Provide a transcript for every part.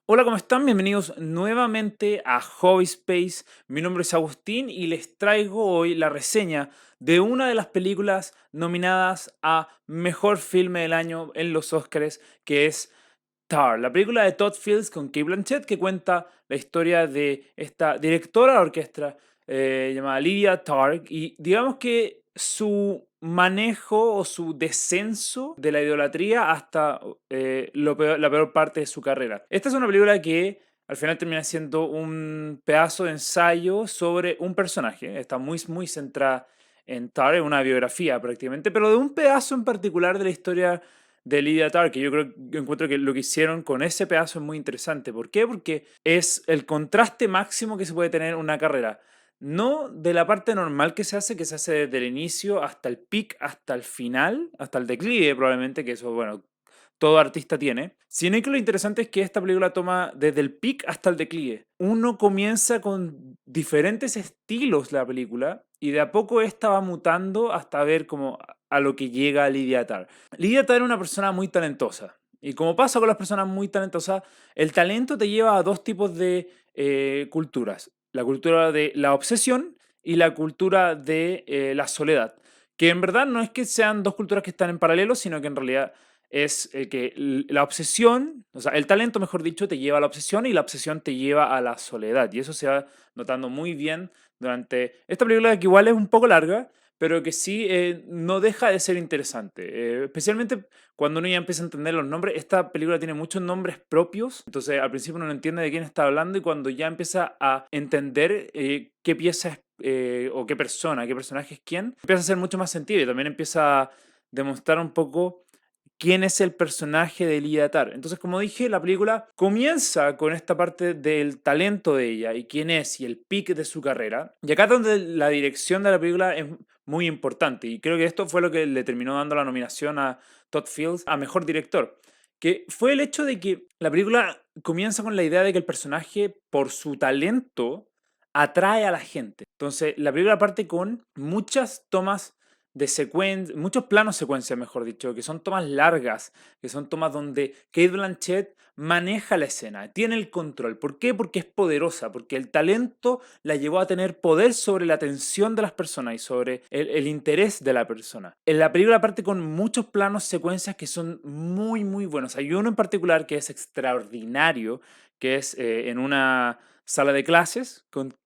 Hola, ¿cómo están? Bienvenidos nuevamente a Hobby Space. Mi nombre es Agustín y les traigo hoy la reseña de una de las películas nominadas a Mejor Filme del Año en los Oscars, que es Tar, la película de Todd Fields con Cate Blanchett, que cuenta la historia de esta directora de orquesta llamada Lydia Tarr, y digamos que su manejo o su descenso de la idolatría hasta la peor parte de su carrera. Esta es una película que al final termina siendo un pedazo de ensayo sobre un personaje. Está muy centrada en Tar, en una biografía prácticamente, pero de un pedazo en particular de la historia de Lydia Tarr, que yo encuentro que lo que hicieron con ese pedazo es muy interesante. ¿Por qué? Porque es el contraste máximo que se puede tener en una carrera. No de la parte normal que se hace desde el inicio hasta el pic, hasta el final, hasta el declive probablemente, que eso, bueno, todo artista tiene, sino que lo interesante es que esta película toma desde el pic hasta el declive. Uno comienza con diferentes estilos la película y de a poco esta va mutando hasta ver como a lo que llega Lydia Tarr. Lydia Tarr era una persona muy talentosa. Y como pasa con las personas muy talentosas, el talento te lleva a dos tipos de culturas. La cultura de la obsesión y la cultura de la soledad. Que en verdad no es que sean dos culturas que están en paralelo, sino que en realidad es que la obsesión, o sea, el talento, mejor dicho, te lleva a la obsesión y la obsesión te lleva a la soledad. Y eso se va notando muy bien durante esta película, que igual es un poco larga, pero que sí no deja de ser interesante. Especialmente cuando uno ya empieza a entender los nombres. Esta película tiene muchos nombres propios, entonces al principio uno no entiende de quién está hablando y cuando ya empieza a entender qué pieza es o qué personaje es quién, empieza a hacer mucho más sentido y también empieza a demostrar un poco quién es el personaje de Lydia Tarr. Entonces, como dije, la película comienza con esta parte del talento de ella y quién es y el pic de su carrera. Y acá es donde la dirección de la película es muy importante y creo que esto fue lo que le terminó dando la nominación a Todd Fields a Mejor Director, que fue el hecho de que la película comienza con la idea de que el personaje, por su talento, atrae a la gente. Entonces, la película parte con muchas tomas de secuencia, muchos planos secuencia, mejor dicho, que son tomas largas, que son tomas donde Cate Blanchett maneja la escena, tiene el control. ¿Por qué? Porque es poderosa, porque el talento la llevó a tener poder sobre la atención de las personas y sobre el interés de la persona. En la película parte con muchos planos secuencias que son muy buenos. Hay uno en particular que es extraordinario, que es en una sala de clases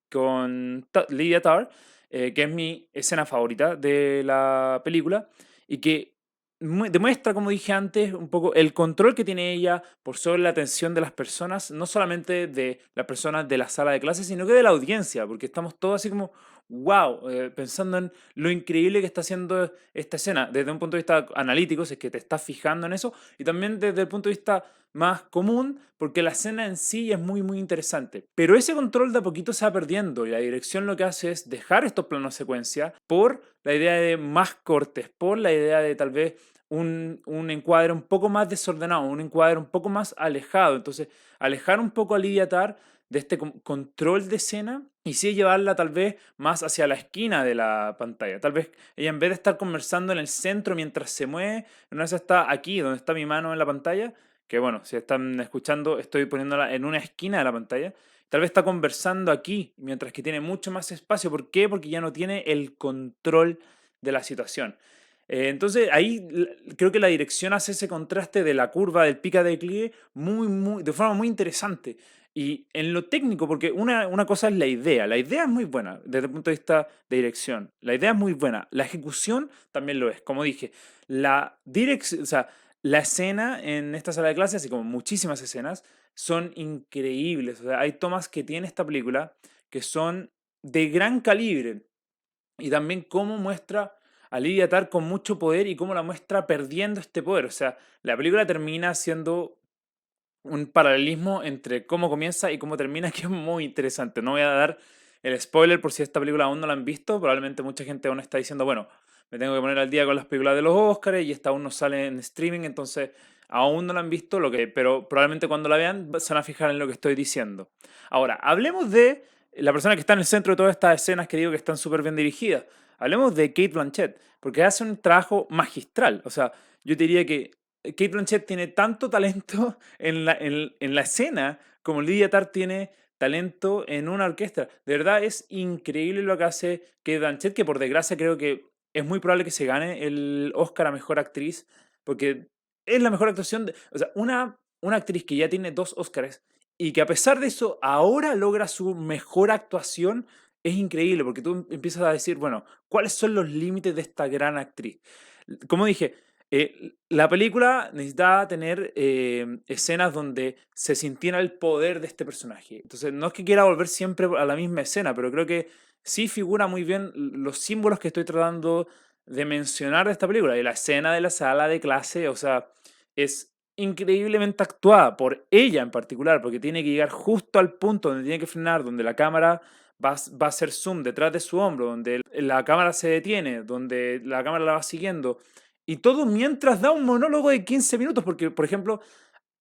con Lydia Tarr, que es mi escena favorita de la película y que demuestra, como dije antes, un poco el control que tiene ella por sobre la atención de las personas, no solamente de las personas de la sala de clases, sino que de la audiencia, porque estamos todos así como, wow, pensando en lo increíble que está haciendo esta escena, desde un punto de vista analítico, si es que te estás fijando en eso, y también desde el punto de vista más común, porque la escena en sí es muy interesante. Pero ese control de a poquito se va perdiendo y la dirección lo que hace es dejar estos planos secuencia por la idea de más cortes, por la idea de tal vez un encuadre un poco más desordenado, un encuadre un poco más alejado. Entonces, alejar un poco a Lydia Tarr de este control de escena y sí llevarla tal vez más hacia la esquina de la pantalla. Tal vez ella en vez de estar conversando en el centro mientras se mueve, no está aquí, donde está mi mano en la pantalla, que bueno, si están escuchando, estoy poniéndola en una esquina de la pantalla. Tal vez está conversando aquí, mientras que tiene mucho más espacio. ¿Por qué? Porque ya no tiene el control de la situación. Entonces ahí creo que la dirección hace ese contraste de la curva del pica de declive de forma muy interesante. Y en lo técnico, porque una cosa es la idea es muy buena desde el punto de vista de dirección, la idea es muy buena, la ejecución también lo es, como dije, la dirección, o sea, la escena en esta sala de clases, así como muchísimas escenas, son increíbles. O sea, hay tomas que tiene esta película que son de gran calibre. Y también cómo muestra a Lydia Tarr con mucho poder y cómo la muestra perdiendo este poder. O sea, la película termina siendo un paralelismo entre cómo comienza y cómo termina, que es muy interesante. No voy a dar el spoiler por si esta película aún no la han visto. Probablemente mucha gente aún está diciendo, bueno, me tengo que poner al día con las películas de los Oscars y esta aún no sale en streaming, entonces aún no la han visto, pero probablemente cuando la vean se van a fijar en lo que estoy diciendo. Ahora, hablemos de la persona que está en el centro de todas estas escenas que digo que están súper bien dirigidas. Hablemos de Cate Blanchett, porque hace un trabajo magistral. O sea, yo te diría que Kate Blanchett tiene tanto talento en la escena como Lydia Tarr tiene talento en una orquesta. De verdad es increíble lo que hace Kate Blanchett, que por desgracia creo que es muy probable que se gane el Oscar a Mejor Actriz, porque es la mejor actuación o sea, una actriz que ya tiene 2 Oscars y que a pesar de eso ahora logra su mejor actuación, es increíble, porque tú empiezas a decir, bueno, ¿cuáles son los límites de esta gran actriz? Como dije, la película necesitaba tener escenas donde se sintiera el poder de este personaje. Entonces, no es que quiera volver siempre a la misma escena, pero creo que sí figura muy bien los símbolos que estoy tratando de mencionar de esta película. Y la escena de la sala de clase, o sea, es increíblemente actuada por ella en particular, porque tiene que llegar justo al punto donde tiene que frenar, donde la cámara va a hacer zoom detrás de su hombro, donde la cámara se detiene, donde la cámara la va siguiendo y todo mientras da un monólogo de 15 minutos, porque, por ejemplo,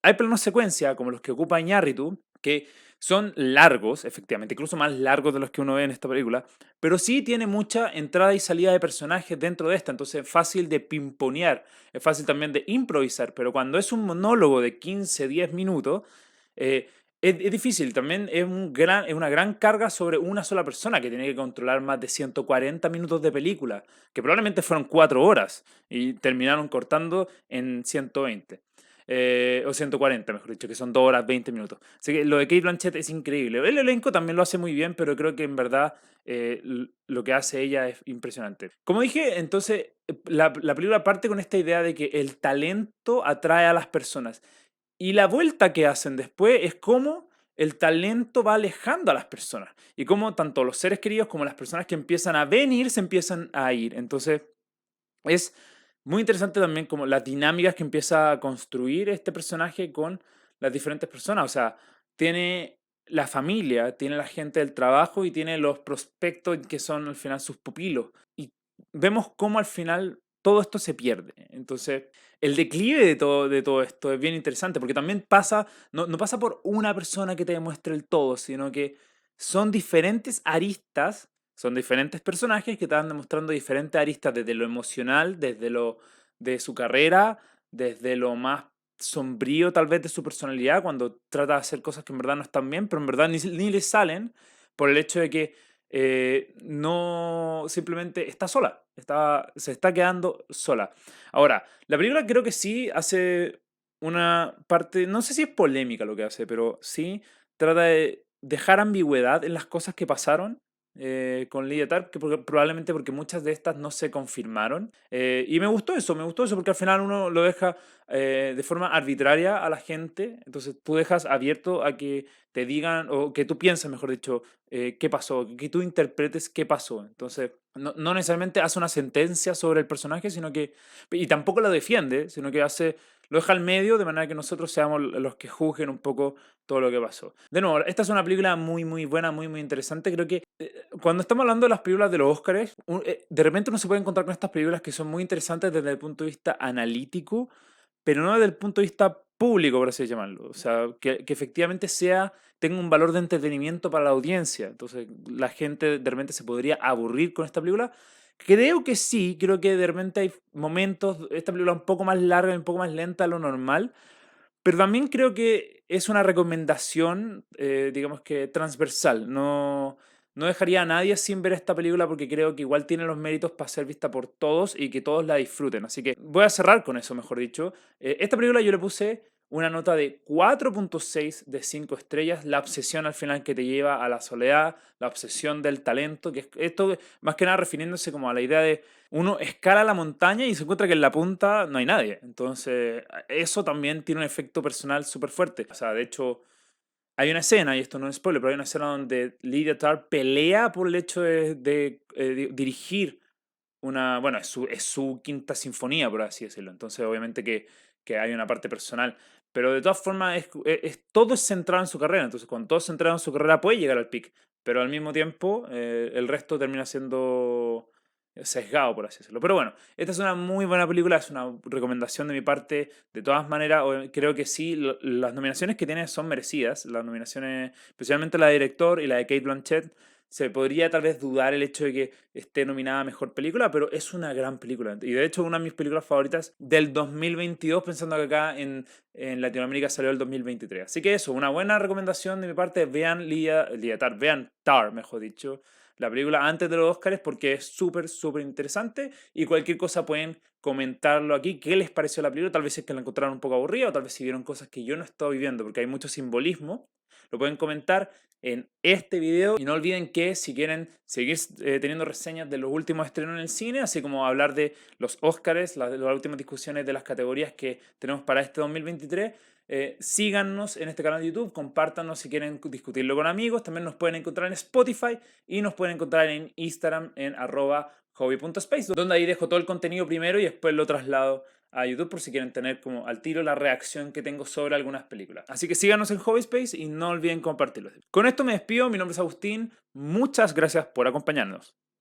hay planos secuencia, como los que ocupa Iñárritu, que son largos, efectivamente, incluso más largos de los que uno ve en esta película, pero sí tiene mucha entrada y salida de personajes dentro de esta, entonces es fácil de pimponear, es fácil también de improvisar, pero cuando es un monólogo de 15, 10 minutos, eh, es difícil, también es una gran carga sobre una sola persona que tiene que controlar más de 140 minutos de película, que probablemente fueron 4 horas y terminaron cortando en 120 o 140, mejor dicho, que son 2 horas 20 minutos. Así que lo de Kate Blanchett es increíble. El elenco también lo hace muy bien, pero creo que en verdad lo que hace ella es impresionante. Como dije, entonces la película parte con esta idea de que el talento atrae a las personas. Y la vuelta que hacen después es cómo el talento va alejando a las personas. Y cómo tanto los seres queridos como las personas que empiezan a venir se empiezan a ir. Entonces, es muy interesante también como las dinámicas que empieza a construir este personaje con las diferentes personas. O sea, tiene la familia, tiene la gente del trabajo y tiene los prospectos que son al final sus pupilos. Y vemos cómo al final todo esto se pierde. Entonces, el declive de todo esto es bien interesante porque también pasa, no pasa por una persona que te demuestre el todo, sino que son diferentes aristas, son diferentes personajes que te van demostrando diferentes aristas desde lo emocional, desde lo de su carrera, desde lo más sombrío tal vez de su personalidad, cuando trata de hacer cosas que en verdad no están bien, pero en verdad ni le salen por el hecho de que no simplemente está sola, se está quedando sola. Ahora, la película creo que sí hace una parte, no sé si es polémica lo que hace, pero sí trata de dejar ambigüedad en las cosas que pasaron con Lydia Tarp, que probablemente porque muchas de estas no se confirmaron. Y me gustó eso porque al final uno lo deja de forma arbitraria a la gente, entonces tú dejas abierto a que te digan, o que tú pienses, mejor dicho, qué pasó, que tú interpretes qué pasó. Entonces, no necesariamente hace una sentencia sobre el personaje, sino que, y tampoco lo defiende, sino que lo deja al medio de manera que nosotros seamos los que juzguen un poco todo lo que pasó. De nuevo, esta es una película muy, muy buena, muy, muy interesante. Creo que cuando estamos hablando de las películas de los Oscars, de repente uno se puede encontrar con estas películas que son muy interesantes desde el punto de vista analítico, pero no desde el punto de vista público, por así llamarlo. O sea, que efectivamente tenga un valor de entretenimiento para la audiencia. Entonces, la gente de repente se podría aburrir con esta película. Creo que sí, creo que de repente hay momentos, esta película un poco más larga y un poco más lenta de lo normal, pero también creo que es una recomendación, digamos que transversal. No dejaría a nadie sin ver esta película porque creo que igual tiene los méritos para ser vista por todos y que todos la disfruten. Así que voy a cerrar con eso, mejor dicho. Esta película yo le puse una nota de 4,6 de 5 estrellas. La obsesión al final que te lleva a la soledad, la obsesión del talento, que esto más que nada refiriéndose como a la idea de uno escala la montaña y se encuentra que en la punta no hay nadie. Entonces, eso también tiene un efecto personal súper fuerte. O sea, de hecho, hay una escena, y esto no es spoiler, pero hay una escena donde Lydia Tarr pelea por el hecho de dirigir bueno, es su quinta sinfonía, por así decirlo. Entonces, obviamente que hay una parte personal. Pero de todas formas, todo es centrado en su carrera. Entonces, cuando todo es centrado en su carrera, puede llegar al pic. Pero al mismo tiempo, el resto termina siendo sesgado, por así decirlo. Pero bueno, esta es una muy buena película, es una recomendación de mi parte. De todas maneras, creo que sí, las nominaciones que tiene son merecidas. Las nominaciones, especialmente la de director y la de Kate Blanchett, se podría tal vez dudar el hecho de que esté nominada a Mejor Película, pero es una gran película. Y de hecho, una de mis películas favoritas del 2022, pensando que acá en Latinoamérica salió el 2023. Así que eso, una buena recomendación de mi parte, vean vean Tar, mejor dicho, la película antes de los Oscars porque es súper, súper interesante y cualquier cosa pueden comentarlo aquí. ¿Qué les pareció la película? Tal vez es que la encontraron un poco aburrida o tal vez si vieron cosas que yo no estoy viendo porque hay mucho simbolismo. Lo pueden comentar en este video y no olviden que si quieren seguir teniendo reseñas de los últimos estrenos en el cine, así como hablar de los Oscars, las últimas discusiones de las categorías que tenemos para este 2023, síganos en este canal de YouTube, compártanos si quieren discutirlo con amigos, también nos pueden encontrar en Spotify y nos pueden encontrar en Instagram en @hobby.space, donde ahí dejo todo el contenido primero y después lo traslado a YouTube por si quieren tener como al tiro la reacción que tengo sobre algunas películas. Así que síganos en Hobby Space y no olviden compartirlo. Con esto me despido, mi nombre es Agustín, muchas gracias por acompañarnos.